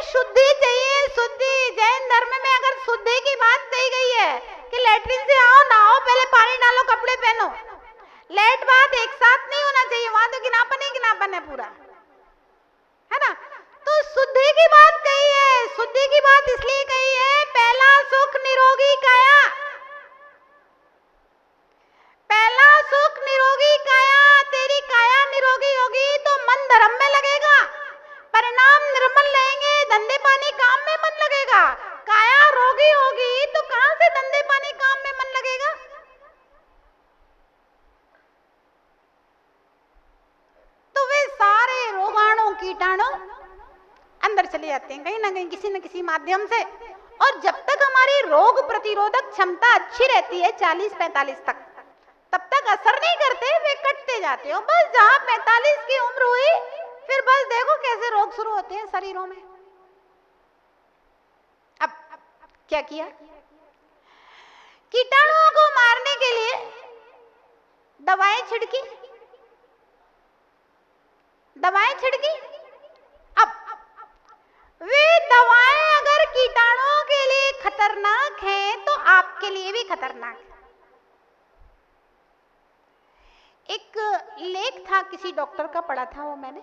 शुद्धि चाहिए, शुद्धि। जैन धर्म में अगर शुद्धि की बात कही गई है कि लेटरिन से आओ, नहाओ, पहले पानी डालो, कपड़े पहनो, लेट बात एक साथ नहीं होना चाहिए, वहां तो गिनापन ही गिनापन है पूरा, है ना। तो शुद्धि की बात कही है। शुद्धि की बात इसलिए कही है, पहला सुख निरोगी काया, पहला सुख निरोगी काया। तेरी काया निरोगी होगी तो मन धर्म में लगेगा, परिणाम निर्मल रहेंगे, धंधे पानी काम में मन लगेगा। काया रोगी होगी तो कहां से धंधे पानी काम में मन लगेगा? तो वे सारे रोगाणु कीटाणु अंदर चले जाते हैं कहीं ना कहीं, किसी न किसी माध्यम से। और जब तक हमारी रोग प्रतिरोधक क्षमता अच्छी रहती है 40-45 तक, तब तक असर नहीं करते, वे कटते जाते हो। बस जहां 45 की उम्र हुई, फिर बस देखो कैसे रोग शुरू होते हैं शरीरों में। अब क्या किया? कीटाणुओं को मारने के लिए दवाएं छिड़की, दवाएं छिड़की। अब वे दवाएं अगर कीटाणुओं के लिए खतरनाक हैं तो आपके लिए भी खतरनाक है। एक लेख था, किसी डॉक्टर का पढ़ा था वो मैंने,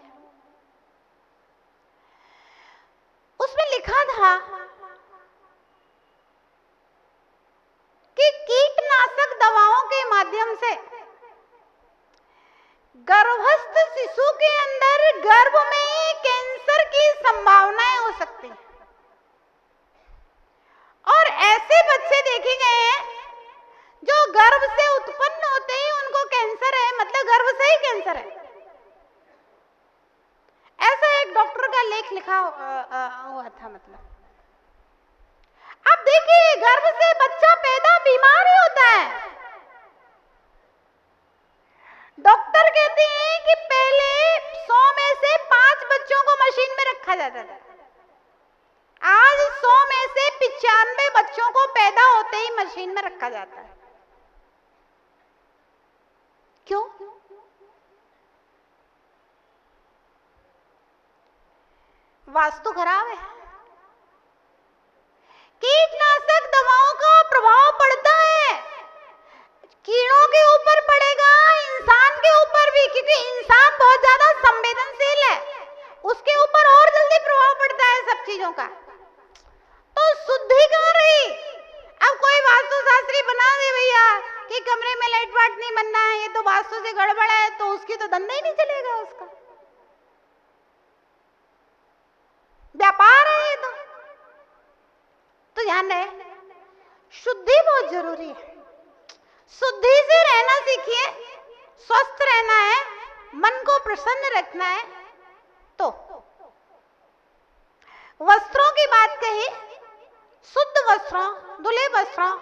उसमें लिखा था कि कीटनाशक दवाओं के माध्यम से गर्भस्थ शिशु के अंदर गर्भ में कैंसर की संभावनाएं हो सकती हैं। और ऐसे बच्चे देखे गए हैं जो गर्भ से उत्पन्न होते ही उनको कैंसर है, मतलब गर्भ से ही कैंसर है। ऐसा एक डॉक्टर का लेख लिखा हुआ था। मतलब अब देखिए, गर्भ से बच्चा पैदा बीमार ही होता है। डॉक्टर कहते हैं कि पहले 100 में से 5 बच्चों को मशीन में रखा जाता था, आज 100 में से 95 बच्चों को पैदा होते ही मशीन में रखा जाता है। क्यों? वास्तु खराब है। कीटनाशक दवाओं का प्रभाव पड़ता है, कीड़ों के ऊपर पड़ेगा, इंसान के ऊपर भी, क्योंकि इंसान बहुत ज्यादा संवेदनशील है, उसके ऊपर और जल्दी प्रभाव पड़ता है सब चीजों का। तो शुद्धि कहाँ रही? अब कोई वास्तु शास्त्री बना दे भैया कि कमरे में लाइट वाट नहीं बनना है, ये तो वास्तु से गड़बड़ है, तो उसकी तो धंधा ही नहीं चलेगा, उसका व्यापार है ये तो ध्यान रहे, शुद्धि बहुत जरूरी है। शुद्धि से रहना सीखिए, स्वस्थ रहना है, मन को प्रसन्न रखना है। तो वस्त्रों की बात कही, शुद्ध वस्त्रों, धुले वस्त्रों,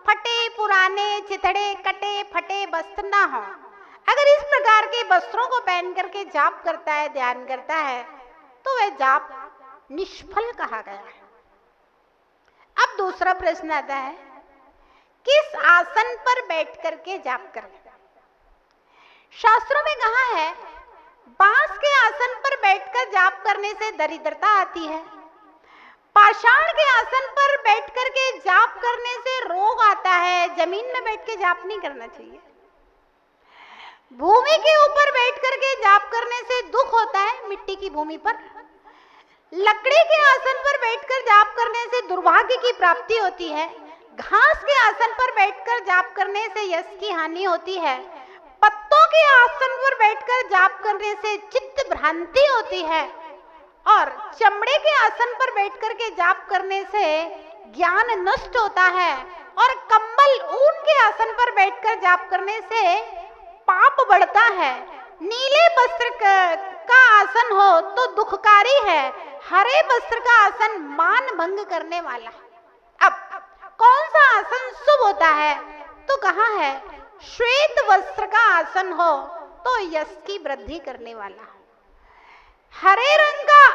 फटे पुराने चिथड़े कटे फटे वस्त्र ना हो। अगर इस प्रकार के वस्त्रों को पहन करके जाप करता है, ध्यान करता है, तो वह जाप निष्फल कहा गया है। अब दूसरा प्रश्न आता है, किस आसन पर बैठ करके जाप करें? शास्त्रों में कहा है, बांस के आसन पर बैठकर जाप करने से दरिद्रता आती है, पाषाण के आसन पर बैठ करके जाप करने से रोग आता है, जमीन में बैठ के जाप नहीं करना चाहिए, भूमि के ऊपर बैठ करके जाप करने से दुख होता है, मिट्टी की भूमि पर, लकड़ी के आसन पर बैठकर जाप करने से दुर्भाग्य की प्राप्ति होती है, घास के आसन पर बैठकर जाप करने से यश की हानि होती है, पत्तों के आसन पर बैठकर जाप करने से चित्त भ्रांति होती है, और चमड़े के आसन पर बैठकर के जाप करने से ज्ञान नष्ट होता है, और कंबल ऊन के आसन पर बैठकर जाप करने से पाप बढ़ता है। नीले वस्त्र का आसन हो तो दुखकारी है, हरे वस्त्र का आसन मान भंग करने वाला। अब कौन सा आसन शुभ होता है? तो कहा है, श्वेत वस्त्र का आसन हो तो यश की वृद्धि करने वाला, हरे रंग का,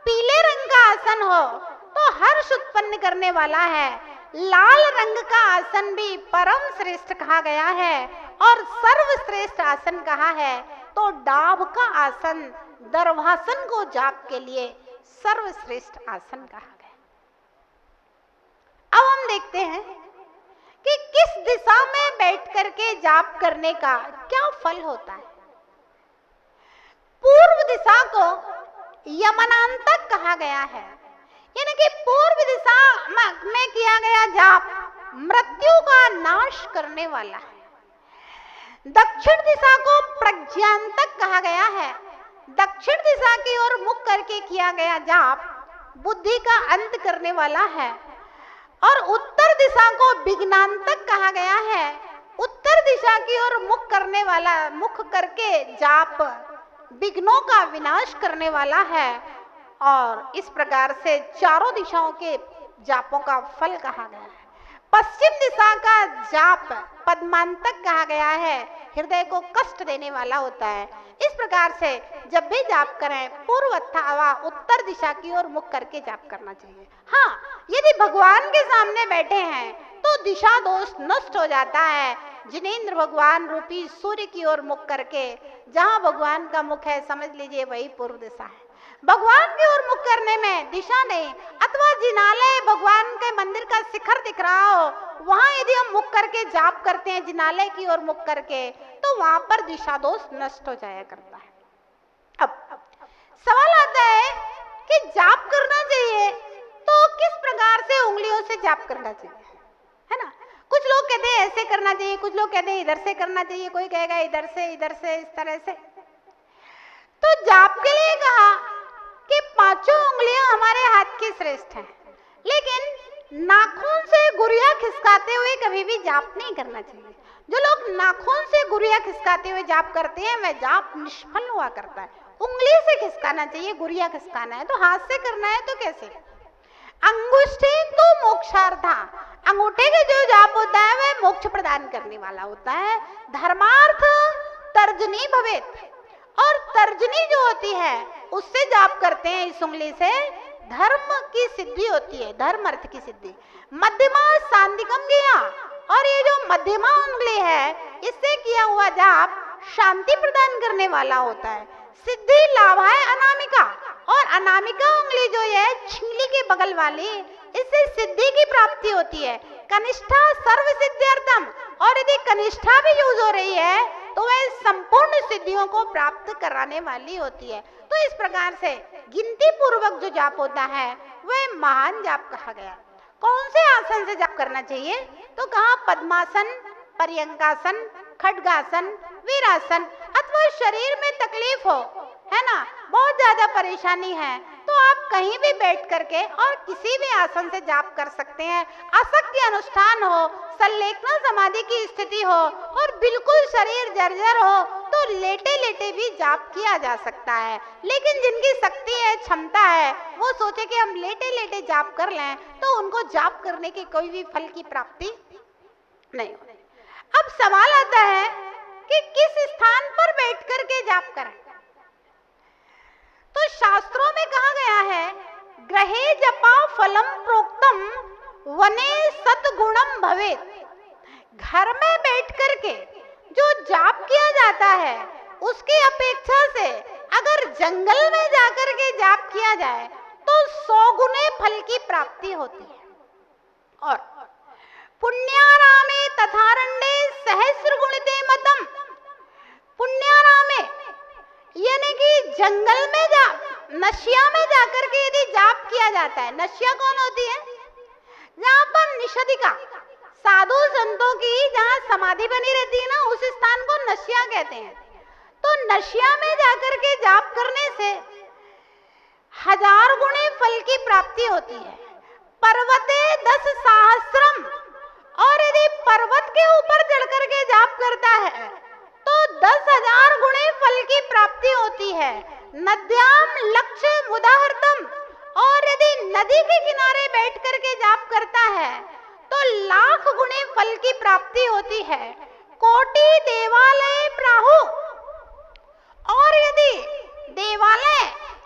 पीले रंग का आसन हो तो हर्ष उत्पन्न करने वाला है, लाल रंग का आसन भी परम श्रेष्ठ कहा गया है और सर्वश्रेष्ठ आसन कहा है। तो डाभ का आसन दर्भासन को जाप के लिए सर्वश्रेष्ठ आसन कहा गया। अब हम देखते हैं कि किस दिशा में बैठ करके जाप करने का क्या फल होता है। पूर्व दिशा को यमनांतक कहा गया है, यानी कि पूर्व दिशा में किया गया जाप मृत्यु का नाश करने वाला है। दक्षिण दिशा को प्रज्ञांतक कहा गया है। दक्षिण दिशा की ओर मुख करके किया गया जाप बुद्धि का अंत करने वाला है। और उत्तर दिशा को विज्ञानतक कहा गया है। उत्तर दिशा की ओर मुख करने वाला, मुख करके जाप विघ्नों का विनाश करने वाला है। और इस प्रकार से चारों दिशाओं के जापों का फल कहा गया है। पश्चिम दिशा का जाप पद्मांतक कहा गया है, हृदय को कष्ट देने वाला होता है। इस प्रकार से जब भी जाप करें पूर्व अथवा उत्तर दिशा की ओर मुख करके जाप करना चाहिए। हाँ, यदि भगवान के सामने बैठे हैं तो दिशा दोष नष्ट हो जाता है। जिनेंद्र भगवान रूपी सूर्य की ओर मुख करके, जहाँ भगवान का मुख है समझ लीजिए वही पूर्व दिशा है। भगवान की ओर मुख करने में दिशा नहीं, अथवा जिनालय भगवान के मंदिर का शिखर दिख रहा हो, वहां यदि हम मुख करके जाप करते हैं जिनालय की ओर मुख करके, तो वहां पर दिशा दोष नष्ट हो जाया करता है। अब सवाल आता है कि जाप करना चाहिए तो किस प्रकार से उंगलियों से जाप करना चाहिए, है ना। कुछ लोग कहते हैं ऐसे करना चाहिए, कुछ लोग कहते हैं इधर से करना चाहिए, कोई कहेगा इधर से, इस तरह से। तो जाप के लिए कहा कि पांचों उंगलियां हमारे हाथ की श्रेष्ठ हैं, लेकिन नाखून से गुरिया खिसकाते हुए कभी भी जाप नहीं करना चाहिए। जो लोग नाखून से गुरिया खिसकाते हुए जाप करते हैं वह जाप निष्फल हुआ करता है। उंगली से खिसकाना चाहिए, गुरिया खिसकाना है तो हाथ से करना है तो कैसे। अंगुष्ठी तो मोक्षार्था, अंगूठे के जो जाप होता है वह मोक्ष प्रदान करने वाला होता है। धर्मार्थ तर्जनी भवेत, और तर्जनी जो होती है उससे जाप करते हैं इस उंगली से, धर्म की सिद्धि होती है, धर्म अर्थ की सिद्धि। मध्यमा शांतिकम गया, और ये जो मध्यमा उंगली है इससे किया हुआ जाप शांति प्रदान करने वाला होता है। सिद्धि लाभ है अनामिका, और अनामिका उंगली जो है छीली के बगल वाली, इससे सिद्धि की प्राप्ति होती है। कनिष्ठा सर्व सिद्ध्यर्थम, और यदि कनिष्ठा भी यूज हो रही है तो वह संपूर्ण सिद्धियों को प्राप्त कराने वाली होती है। तो इस प्रकार से गिनती पूर्वक जो जाप होता है वह महान जाप कहा गया। कौन से आसन से जाप करना चाहिए, तो कहा पद्मासन, पर्यंकासन, खड्गासन, वीरासन, अथवा शरीर में तकलीफ हो, है ना, बहुत ज्यादा परेशानी है, तो आप कहीं भी बैठ करके और किसी भी आसन से जाप कर सकते हैं। आसक्ति अनुष्ठान हो, संलेखना समाधि की स्थिति हो, और बिल्कुल शरीर जर्जर हो तो लेटे लेटे भी जाप किया जा सकता है। लेकिन जिनकी शक्ति है, क्षमता है, वो सोचे कि हम लेटे लेटे जाप कर लें, तो उनको जाप करने की कोई भी फल की प्राप्ति नहीं होती। अब सवाल आता है कि किस स्थान पर बैठ करके जाप करें। तो शास्त्रों में कहा गया है, ग्रहे जपा फलम प्रोक्तम वने सद्गुणम भवेत। घर में बैठ करके जो जाप किया जाता है उसकी अपेक्षा से अगर जंगल में जाकर के जाप किया जाए तो 100 गुने फल की प्राप्ति होती है। और पुण्यारामे तथारण्ये सहस्र गुणिते मतम, पुण्यारामे यानी कि जंगल में नशिया में जाकर के यदि जाप किया जाता है। नशिया कौन होती है, जहाँ पर निषदिका साधु संतों की जहाँ समाधि बनी रहती है ना, उस स्थान को नशिया कहते हैं। तो नशिया में जाकर के जाप करने से 1000 गुणे फल की प्राप्ति होती है। पर्वते 10 सहस्रम, और यदि पर्वत के ऊपर चढ़ करके जाप करता है तो 10,000 गुणे फल की प्राप्ति होती है। नद्याम लक्ष्य मुदाहर्तम, और यदि नदी के किनारे बैठ करके जाप करता है तो 1,00,000 गुणे फल की प्राप्ति होती है। कोटि देवालय प्राहु, और यदि देवालय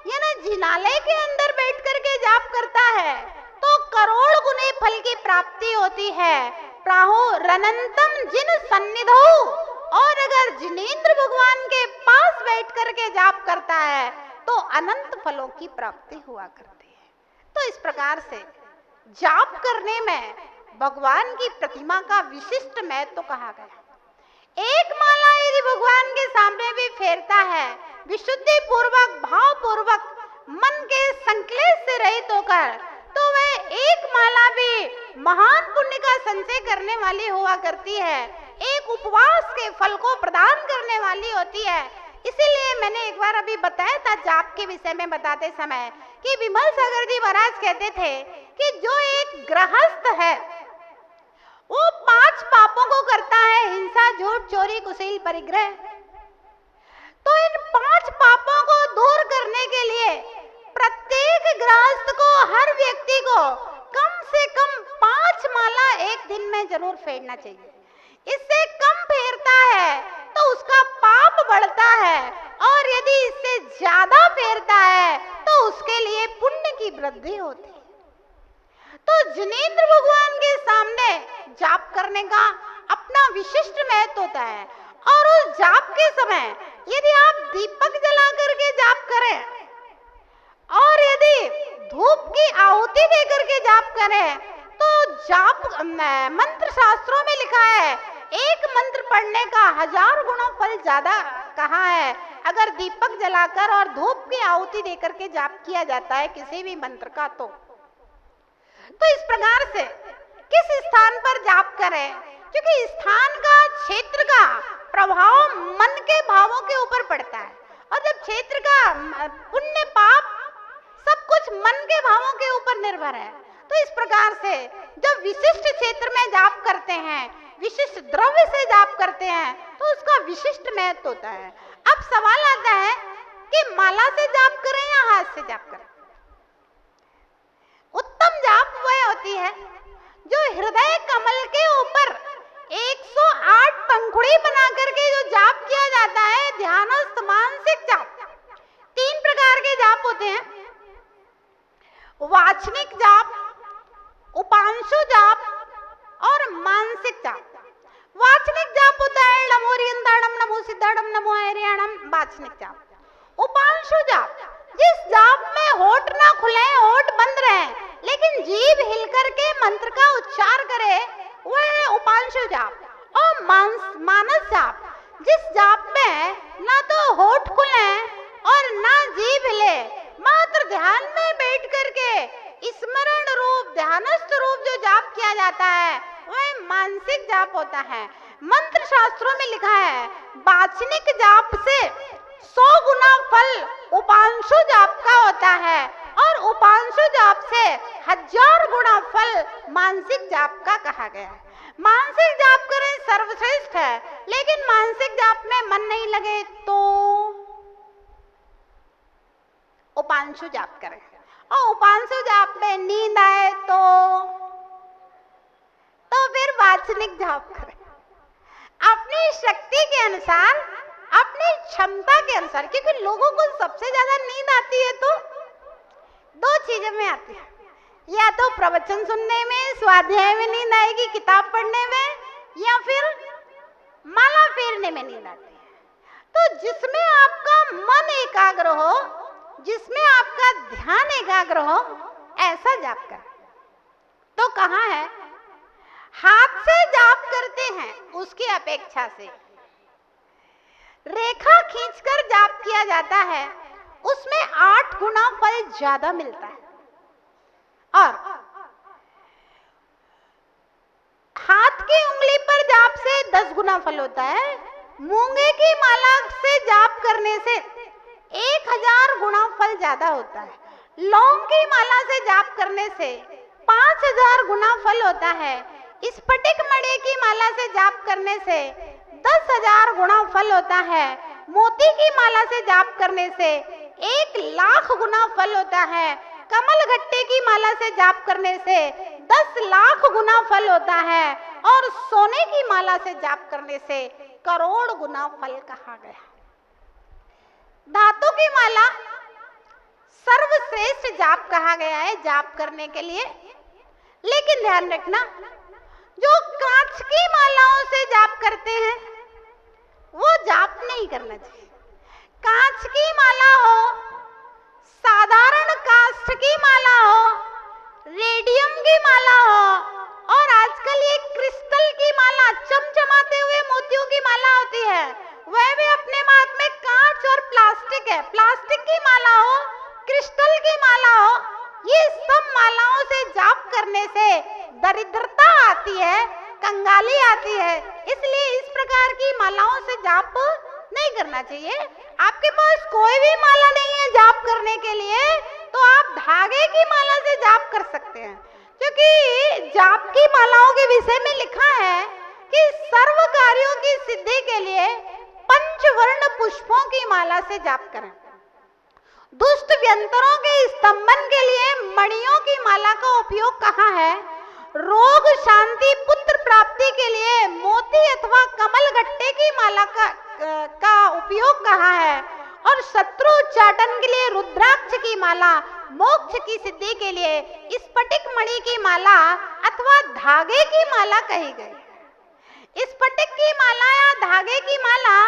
यानी जिनालय के अंदर बैठ करके जाप करता है तो करोड़ गुने फल की प्राप्ति होती है। प्राहु रनंतम जिन सन्निधौ, और अगर जिनेंद्र भगवान के पास बैठ करके जाप करता है तो अनंत फलों की प्राप्ति हुआ करती है। तो इस प्रकार से जाप करने में भगवान की प्रतिमा का विशिष्ट महत्व कहा गया। एक माला यदि भगवान के सामने भी फेरता है, विशुद्धि पूर्वक, भाव पूर्वक, मन के संकलेश से रहित होकर, तो वह एक माला भी महान पुण्य का संचय करने वाली हुआ करती है, एक उपवास के फल को प्रदान करने वाली होती है। इसीलिए मैंने एक बार अभी बताया था जाप के विषय में बताते समय कि विमल सागर जी महाराज कहते थे कि जो एक गृहस्थ है वो 5 पापों को करता है, हिंसा, झूठ, चोरी, कुशील, परिग्रह। तो इन 5 पापों को दूर करने के लिए प्रत्येक गृहस्थ को, हर व्यक्ति को कम से कम 5 माला एक दिन में जरूर फेरना चाहिए। इससे कम फेरता है तो उसका पाप बढ़ता है, और यदि इससे ज्यादा फेरता है तो उसके लिए पुण्य की वृद्धि होती है। तो जिनेंद्र भगवान के सामने जाप करने का अपना विशिष्ट महत्व होता है। और उस जाप के समय यदि आप दीपक जला करके जाप करें और यदि धूप की आहुति दे करके जाप करें, तो जाप मंत्र शास्त्रों में लिखा है एक मंत्र पढ़ने का 1000 गुना फल ज्यादा कहा है अगर दीपक जलाकर और धूप की आहुति देकर के जाप किया जाता है किसी भी मंत्र का। तो इस प्रकार से किस स्थान पर जाप करें, क्योंकि स्थान का, क्षेत्र का प्रभाव मन के भावों के ऊपर पड़ता है, और जब क्षेत्र का पुण्य पाप सब कुछ मन के भावों के ऊपर निर्भर है। तो इस प्रकार से जब विशिष्ट क्षेत्र में जाप करते हैं, विशिष्ट द्रव्य से जाप करते हैं, तो उसका विशिष्ट महत्व होता है। अब सवाल आता है कि माला से जाप करें या हाथ से जाप करें। उत्तम जाप वह होती है जो हृदय कमल के ऊपर 108 पंखुड़ी बना करके जो जाप किया जाता है, ध्यानस्थ मानसिक जाप। 3 प्रकार के जाप होते हैं, वाचनिक जाप, उपांशु जाप और मानसिक जाप। वाचनिक जाप होता है नमो रियंदाणम, नमो सिद्धाणम, नमो हरियाणम, वाचनिक जाप। उपांशु जाप, जिस जाप में होठ ना खुले, होठ बंद रहे, लेकिन जीभ हिल करके मंत्र का उच्चार करे, वह है उपांशु जाप। और मानस जाप, जिस जाप में ना तो होठ खुले और ना जीभ हिले, मात्र ध्यान में बैठ करके स्मरण रूप, ध्यानस्थ रूप जो जाप किया जाता है वह मानसिक जाप होता है। मंत्र शास्त्रों में लिखा है वाचनिक जाप से 100 गुना फल उपांशु जाप का होता है, और उपांशु जाप से 1000 गुना फल मानसिक जाप का कहा गया है। मानसिक जाप करें सर्वश्रेष्ठ है, लेकिन मानसिक जाप में मन नहीं लगे तो उपांशु जाप करें, और उपांशु जाप में नींद आए तो फिर वाचनिक जाप करें। अपनी शक्ति के अनुसार, अपनी क्षमता के अनुसार, क्योंकि लोगों को सबसे ज्यादा नींद आती है तो 2 चीजों में आती है, या तो प्रवचन सुनने में, स्वाध्याय में नींद आएगी, किताब पढ़ने में, या फिर माला फेरने में नींद आती है। तो जिसमें आपका मन एकाग्र हो, जिसमें आपका ध्यान एकाग्र हो, ऐसा जाप करें। तो कहाँ है, हाथ से जाप करते हैं उसकी अपेक्षा से रेखा खींचकर जाप किया जाता है, उसमें 8 गुना फल ज्यादा मिलता है। और हाथ की उंगली पर जाप से 10 गुना फल होता है। मूंगे की माला से जाप करने से 1000 गुना फल ज्यादा होता है। लौंग की माला से जाप करने से 5000 गुना फल होता है। स्फटिक मणि की माला से जाप करने से 10,000 गुना फल होता है। मोती की माला से जाप करने से 1,00,000 गुना फल होता है। कमल घट्टे की माला से जाप करने से 10,00,000 गुना फल होता है, और सोने की माला से जाप करने से करोड़ गुना फल कहा गया। धातु की माला सर्वश्रेष्ठ जाप कहा गया है जाप करने के लिए। लेकिन ध्यान रखना, जो कांच की मालाओं से जाप करते हैं वो जाप नहीं करना चाहिए। कांच की माला हो साधारण काष्ठ की माला हो, रेडियम की माला हो, और आजकल ये क्रिस्टल की माला, चमचमाते हुए मोतियों की माला होती है, वह भी अपने हाथ में कांच और प्लास्टिक है, प्लास्टिक की माला हो, क्रिस्टल की माला हो, ये सब मालाओं से जाप करने से दरिद्रता आती है, कंगाली आती है। इसलिए इस प्रकार की मालाओं से जाप नहीं करना चाहिए। आपके पास कोई भी माला नहीं है जाप करने के लिए, तो आप धागे की माला से जाप कर सकते हैं, क्योंकि जाप की मालाओं के विषय में लिखा है कि सर्व कार्यों की सिद्धि के लिए पंचवर्ण पुष्पों की माला से जाप करें। दुष्ट व्यंतरों के स्तंभन के लिए मणियों की माला का उपयोग कहाँ है? रोग शांति पुत्र प्राप्ति के लिए मोती अथवा कमल गट्टे की माला का उपयोग कहाँ है? और शत्रु उच्चाटन के लिए रुद्राक्ष की माला, मोक्ष की सिद्धि के लिए स्फटिक मणि की माला अथवा धागे की माला कही गई। स्फटिक की माला या धागे की माला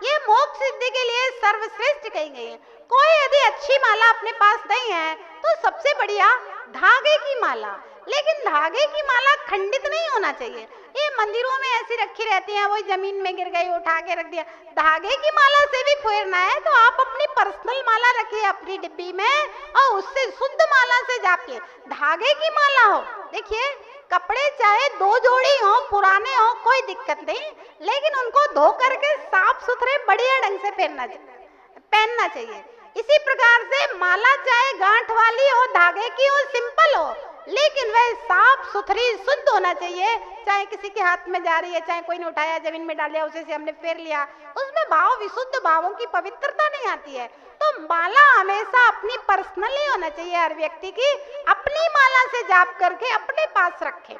ये मोक्ष सिद्धि के लिए सर्वश्रेष्ठ कही गई है। कोई यदि अच्छी माला अपने पास नहीं है तो सबसे बढ़िया धागे की माला, लेकिन धागे की माला खंडित नहीं होना चाहिए। ये मंदिरों में ऐसी रखी रहती है, वही जमीन में गिर गई, उठा के रख दिया। धागे की माला से भी फेरना है तो आप अपनी पर्सनल माला रखिए अपनी डिब्बी में और उससे शुद्ध माला से जापिए। धागे की माला हो, देखिए कपड़े चाहे 2 जोड़ी हो, पुराने हो, कोई दिक्कत नहीं, लेकिन उनको धो करके साफ सुथरे बढ़िया ढंग से पहनना चाहिए। इसी प्रकार से माला चाहे गांठ वाली हो, धागे की हो, सिंपल हो, लेकिन वह साफ सुथरी शुद्ध होना चाहिए। चाहे किसी के हाथ में जा रही है, चाहे कोई ने उठाया जमीन में डाल दिया, उसे से हमने फेर लिया, उसमें भाव विशुद्ध भावों की पवित्रता नहीं आती है। तो माला हमेशा अपनी पर्सनल ही होना चाहिए, हर व्यक्ति की अपनी माला से जाप करके अपने पास रखे,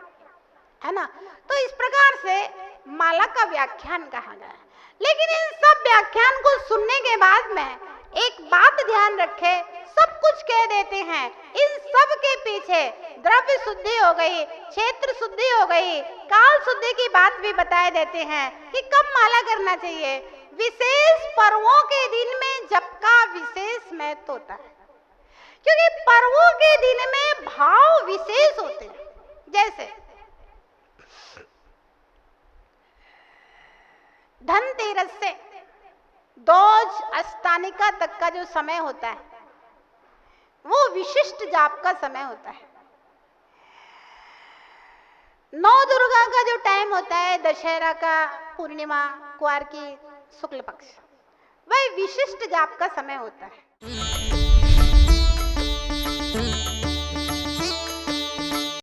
है ना। तो इस प्रकार से माला का व्याख्यान कहा गया है। लेकिन इन सब व्याख्यान को सुनने के बाद में एक बात ध्यान रखे, सब कुछ कह देते हैं, इन सब के पीछे द्रव्य शुद्धि हो गई, क्षेत्र शुद्धि हो गई, काल शुद्धि की बात भी बताए देते हैं कि कब माला करना चाहिए। विशेष पर्वों के दिन में जप का विशेष महत्व होता है, क्योंकि पर्वों के दिन में भाव विशेष होते हैं। जैसे धनतेरस से दोज अष्टानिका तक का जो समय होता है वो विशिष्ट जाप का समय होता है। नौ दुर्गा का जो टाइम होता है, दशहरा का पूर्णिमा, कुआर की शुक्ल पक्ष, वह विशिष्ट जाप का समय होता है।